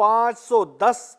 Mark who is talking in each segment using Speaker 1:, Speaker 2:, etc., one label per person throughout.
Speaker 1: $510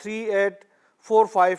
Speaker 1: 3845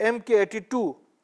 Speaker 1: MK82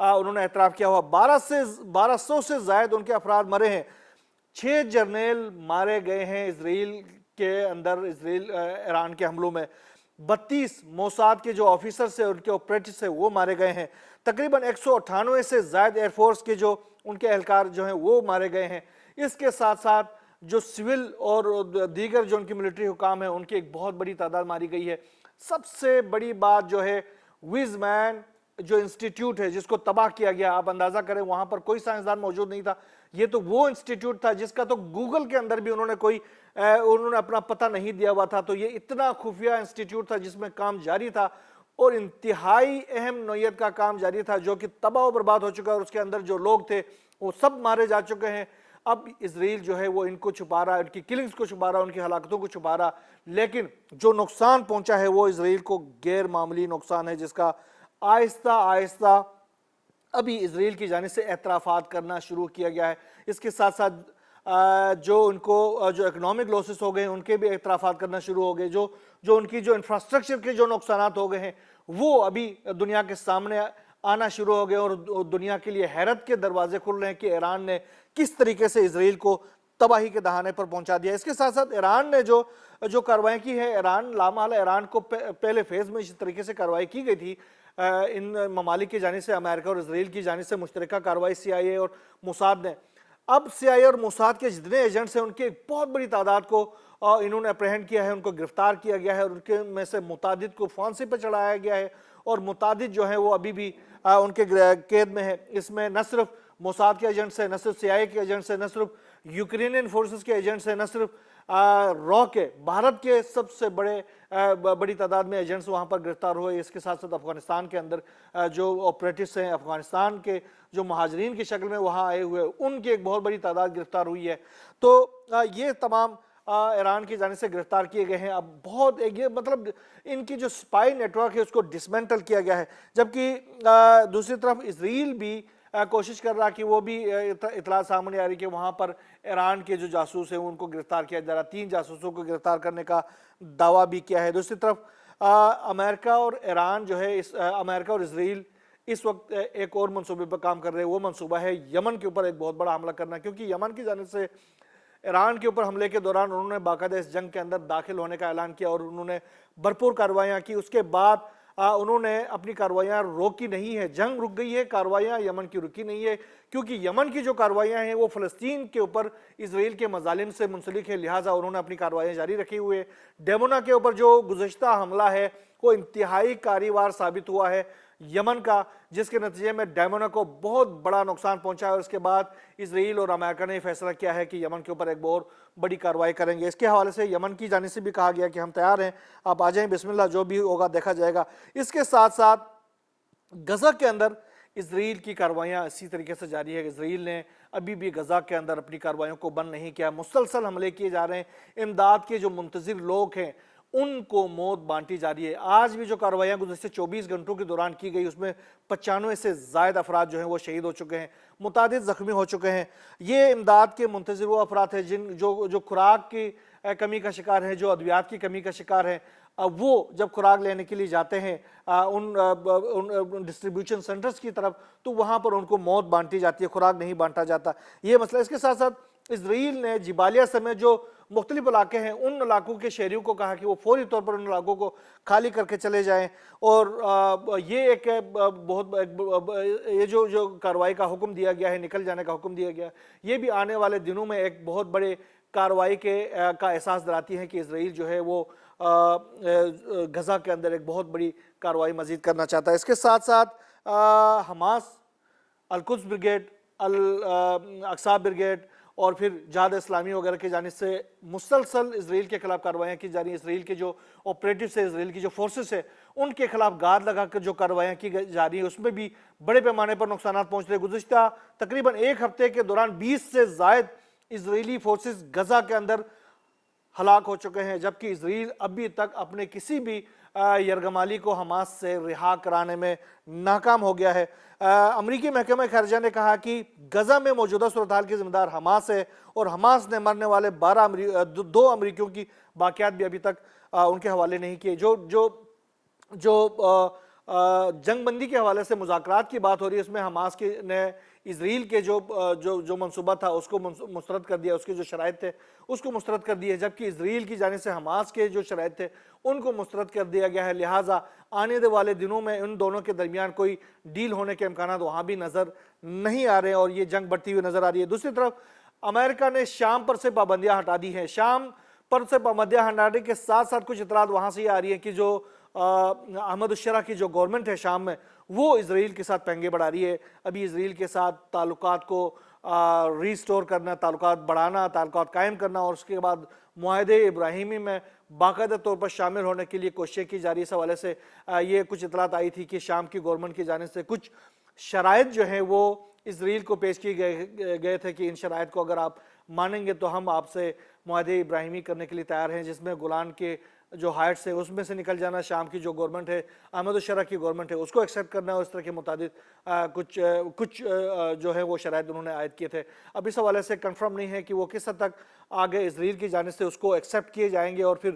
Speaker 1: انہوں نے اعتراف کیا ہوا. 1200 سے زائد ان کے افراد مرے ہیں. 6 جرنیل مارے گئے ہیں اسرائیل کے اندر ایران کے حملوں میں. 32 موساد کے جو آفیسرز ہیں ان کے آپریٹرز ہیں وہ مارے گئے ہیں. تقریباً 198 سے زائد ایئر فورس کے جو ان کے اہلکار جو ہیں وہ مارے گئے ہیں. اس کے ساتھ ساتھ جو سول اور دیگر جو ان کی ملٹری حکام ہیں ان کی ایک بہت بڑی تعداد ماری گئی ہے. سب سے بڑی بات جو ہے ویز مین جو انسٹیٹیوٹ ہے جس کو تباہ کیا گیا, آپ اندازہ کریں وہاں پر کوئی سائنسدان موجود نہیں تھا. یہ تو وہ انسٹیٹیوٹ تھا جس کا تو گوگل کے اندر بھی انہوں نے اپنا پتہ نہیں دیا ہوا تھا. تو یہ اتنا خفیہ انسٹیٹیوٹ تھا جس میں کام جاری تھا اور انتہائی اہم نوعیت کا کام جاری تھا جو کہ تباہ و برباد ہو چکا ہے, اور اس کے اندر جو لوگ تھے وہ سب مارے جا چکے ہیں. اب اسرائیل جو ہے وہ ان کو چھپا رہا ہے, ان کی کلنگز کو چھپا رہا ہے, ان کی ہلاکتوں کو چھپا رہا, لیکن جو نقصان پہنچا ہے وہ اسرائیل کو غیر معمولی نقصان ہے جس کا آہستہ آہستہ ابھی اسرائیل کی جانب سے اعترافات کرنا شروع کیا گیا ہے. اس کے ساتھ ساتھ جو ان کو جو اکنامک لاسز ہو گئے ہیں ان کے بھی اعترافات کرنا شروع ہو گئے. جو ان کی جو انفراسٹرکچر کے جو نقصانات ہو گئے ہیں وہ ابھی دنیا کے سامنے آنا شروع ہو گئے اور دنیا کے لیے حیرت کے دروازے کھل رہے ہیں کہ ایران نے کس طریقے سے اسرائیل کو تباہی کے دہانے پر پہنچا دیا. اس کے ساتھ ساتھ ایران نے جو کارروائیں کی ہے, لامحالہ ایران کو پہلے فیز میں اس طریقے سے کارروائی کی گئی تھی ان ممالک کی جانب سے, امریکہ اور اسرائیل کی جانب سے مشترکہ کارروائی CIA اور موساد نے. اب CIA اور موساد کے جتنے ایجنٹس ہیں ان کی ایک بہت بڑی تعداد کو انہوں نے اپریہنڈ کیا ہے, ان کو گرفتار کیا گیا ہے, اور ان کے میں سے متعدد کو پھانسی پہ چڑھایا گیا ہے, اور متعدد جو ہیں وہ ابھی بھی ان کے قید میں ہے. اس میں نہ صرف موساد کے ایجنٹس ہیں, نہ صرف CIA کے ایجنٹس ہیں, نہ صرف یوکرینین فورسز کے ایجنٹس ہیں, نہ صرف را کے بھارت کے سب سے بڑی تعداد میں ایجنٹس وہاں پر گرفتار ہوئے. اس کے ساتھ ساتھ افغانستان کے اندر جو آپریٹرز ہیں, افغانستان کے جو مہاجرین کی شکل میں وہاں آئے ہوئے ان کی ایک بہت بڑی تعداد گرفتار ہوئی ہے. تو یہ تمام ایران کی جانب سے گرفتار کیے گئے ہیں. اب بہت یہ مطلب ان کی جو سپائی نیٹ ورک ہے اس کو ڈسمنٹل کیا گیا ہے, جبکہ دوسری طرف اسرائیل بھی کوشش کر رہا کہ وہ بھی اطلاع سامنے آ رہی کہ وہاں پر ایران کے جو جاسوس ہیں ان کو گرفتار کیا جا رہا. 3 جاسوسوں کو گرفتار کرنے کا دعویٰ بھی کیا ہے. دوسری طرف امریکہ اور ایران جو ہے امریکہ اور اسرائیل اس وقت ایک اور منصوبے پر کام کر رہے ہیں. وہ منصوبہ ہے یمن کے اوپر ایک بہت بڑا حملہ کرنا, کیونکہ یمن کی جانب سے ایران کے اوپر حملے کے دوران انہوں نے باقاعدہ اس جنگ کے اندر داخل ہونے کا اعلان کیا اور انہوں نے بھرپور کارروائیاں کی. اس کے بعد انہوں نے اپنی کارروائیاں روکی نہیں ہے, جنگ رک گئی ہے, کارروائیاں یمن کی رکی نہیں ہے, کیونکہ یمن کی جو کارروائیاں ہیں وہ فلسطین کے اوپر اسرائیل کے مظالم سے منسلک ہے, لہٰذا انہوں نے اپنی کارروائیاں جاری رکھی ہوئے. ڈیمونا کے اوپر جو گزشتہ حملہ ہے وہ انتہائی کاریوار ثابت ہوا ہے یمن کا, جس کے نتیجے میں ڈیمونا کو بہت بڑا نقصان پہنچا ہے, اور اس کے بعد اسرائیل اور امریکہ نے فیصلہ کیا ہے کہ یمن کے اوپر ایک بہت بڑی کارروائی کریں گے. اس کے حوالے سے یمن کی جانب سے بھی کہا گیا کہ ہم تیار ہیں, آپ آ جائیں, بسم اللہ, جو بھی ہوگا دیکھا جائے گا. اس کے ساتھ ساتھ غزہ کے اندر اسرائیل کی کارروائیاں اسی طریقے سے جاری ہے. اسرائیل نے ابھی بھی غزہ کے اندر اپنی کارروائیوں کو بند نہیں کیا, مسلسل حملے کیے جا رہے ہیں. امداد کے جو منتظر لوگ ہیں ان کو موت بانٹی جا رہی ہے. آج بھی جو کارروائیاں گزشتہ 24 گھنٹوں کے دوران کی گئی اس میں 95 سے زائد افراد جو ہیں وہ شہید ہو چکے ہیں, متعدد زخمی ہو چکے ہیں. یہ امداد کے منتظر وہ افراد ہیں جو خوراک کی کمی کا شکار ہیں, جو ادویات کی کمی کا شکار ہیں. وہ جب خوراک لینے کے لیے جاتے ہیں ان ڈسٹریبیوشن سینٹرز کی طرف تو وہاں پر ان کو موت بانٹی جاتی ہے, خوراک نہیں بانٹا جاتا. یہ مسئلہ. اس کے ساتھ ساتھ اسرائیل نے جبالیہ سمیت جو مختلف علاقے ہیں ان علاقوں کے شہریوں کو کہا کہ وہ فوری طور پر ان علاقوں کو خالی کر کے چلے جائیں, اور یہ ایک یہ جو کارروائی کا حکم دیا گیا ہے, نکل جانے کا حکم دیا گیا, یہ بھی آنے والے دنوں میں ایک بہت بڑے کارروائی کا احساس دلاتی ہے کہ اسرائیل جو ہے وہ غزہ کے اندر ایک بہت بڑی کارروائی مزید کرنا چاہتا ہے. اس کے ساتھ ساتھ حماس, القدس بریگیڈ, الاقصی بریگیڈ اور پھر جہاد اسلامی وغیرہ کی جانب سے مسلسل اسرائیل کے خلاف کارروائیاں کی جا رہی ہیں. اسرائیل کے جو آپریٹوز ہیں, اسرائیل کی جو فورسز ہیں, ان کے خلاف گاد لگا کر جو کارروائیاں کی جا رہی ہیں اس میں بھی بڑے پیمانے پر نقصانات پہنچ رہے ہیں. گزشتہ تقریباً 1 ہفتے کے دوران 20 سے زائد اسرائیلی فورسز غزہ کے اندر ہلاک ہو چکے ہیں, جبکہ اسرائیل ابھی تک اپنے کسی بھی یرغمالی کو حماس سے رہا کرانے میں ناکام ہو گیا ہے. امریکی محکمہ خارجہ نے کہا کہ غزہ میں موجودہ صورتحال کی ذمہ دار حماس ہے, اور حماس نے مرنے والے 2 امریکیوں کی باقیات بھی ابھی تک ان کے حوالے نہیں کیے. جو جنگ بندی کے حوالے سے مذاکرات کی بات ہو رہی ہے، اس میں حماس کے نے اسرائیل کے جو منصوبہ تھا اس کو مسترد کر دیا، اس کے جو شرائط تھے اس کو مسترد کر دیا، جبکہ اسرائیل کی جانب سے حماس کے جو شرائط تھے ان کو مسترد کر دیا گیا ہے۔ لہٰذا آنے والے دنوں میں ان دونوں کے درمیان کوئی ڈیل ہونے کے امکانات وہاں بھی نظر نہیں آ رہے ہیں اور یہ جنگ بڑھتی ہوئی نظر آ رہی ہے۔ دوسری طرف امریکہ نے شام پر سے پابندیاں ہٹا دی ہیں۔ شام پر سے پابندیاں ہٹانے کے ساتھ ساتھ کچھ اطلاعات وہاں سے یہ آ رہی ہیں کہ جو احمد الشرع کی جو گورنمنٹ ہے شام میں، وہ اسرائیل کے ساتھ پنگے بڑھا رہی ہے۔ ابھی اسرائیل کے ساتھ تعلقات کو ریسٹور کرنا، تعلقات بڑھانا، تعلقات قائم کرنا اور اس کے بعد معاہدے ابراہیمی میں باقاعدہ طور پر شامل ہونے کے لیے کوششیں کی جا رہی ہے۔ اس حوالے سے یہ کچھ اطلاعات آئی تھی کہ شام کی گورنمنٹ کی جانب سے کچھ شرائط جو ہیں وہ اسرائیل کو پیش کی گئے تھے کہ ان شرائط کو اگر آپ مانیں گے تو ہم آپ سے معاہدے ابراہیمی کرنے کے لیے تیار ہیں، جس میں گولان کے جو ہائٹس ہے اس میں سے نکل جانا، شام کی جو گورنمنٹ ہے، احمد الشرع کی گورنمنٹ ہے، اس کو ایکسیپٹ کرنا اور اس طرح کے متعدد کچھ جو ہے وہ شرائط انہوں نے عائد کیے تھے۔ اب اس حوالے سے کنفرم نہیں ہے کہ وہ کس حد تک آگے اسرائیل کی جانب سے اس کو ایکسیپٹ کیے جائیں گے اور پھر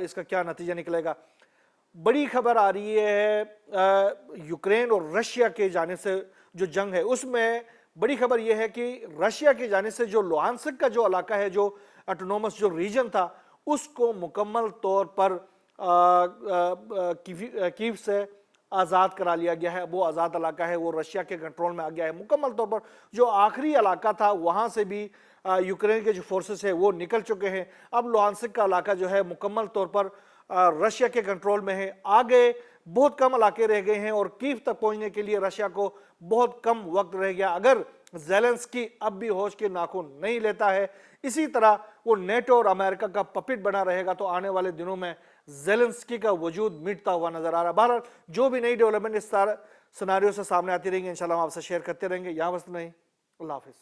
Speaker 1: اس کا کیا نتیجہ نکلے گا۔ بڑی خبر آ رہی ہے یوکرین اور رشیا کے جانب سے جو جنگ ہے اس میں بڑی خبر یہ ہے کہ رشیا کی جانب سے جو لوہانسک کا جو علاقہ ہے، جو آٹونومس جو ریجن تھا، اس کو مکمل طور پر کیف سے آزاد کرا لیا گیا ہے۔ وہ آزاد علاقہ ہے، وہ رشیا کے کنٹرول میں آ گیا ہے مکمل طور پر۔ جو آخری علاقہ تھا وہاں سے بھی یوکرین کے جو فورسز ہیں وہ نکل چکے ہیں۔ اب لوہانسک کا علاقہ جو ہے مکمل طور پر رشیا کے کنٹرول میں ہے۔ آگے بہت کم علاقے رہ گئے ہیں اور کیف تک پہنچنے کے لیے رشیا کو بہت کم وقت رہ گیا۔ اگر زیلنسکی اب بھی ہوش کے ناخن نہیں لیتا ہے، اسی طرح وہ نیٹو اور امریکہ کا پپٹ بنا رہے گا، تو آنے والے دنوں میں زیلنسکی کا وجود مٹتا ہوا نظر آ رہا ہے۔ بہرحال جو بھی نئی ڈیولپمنٹ اس سناریو سے سامنے آتی رہیں گے انشاءاللہ ہم آپ سے شیئر کرتے رہیں گے۔ یہاں بس نہیں، اللہ حافظ۔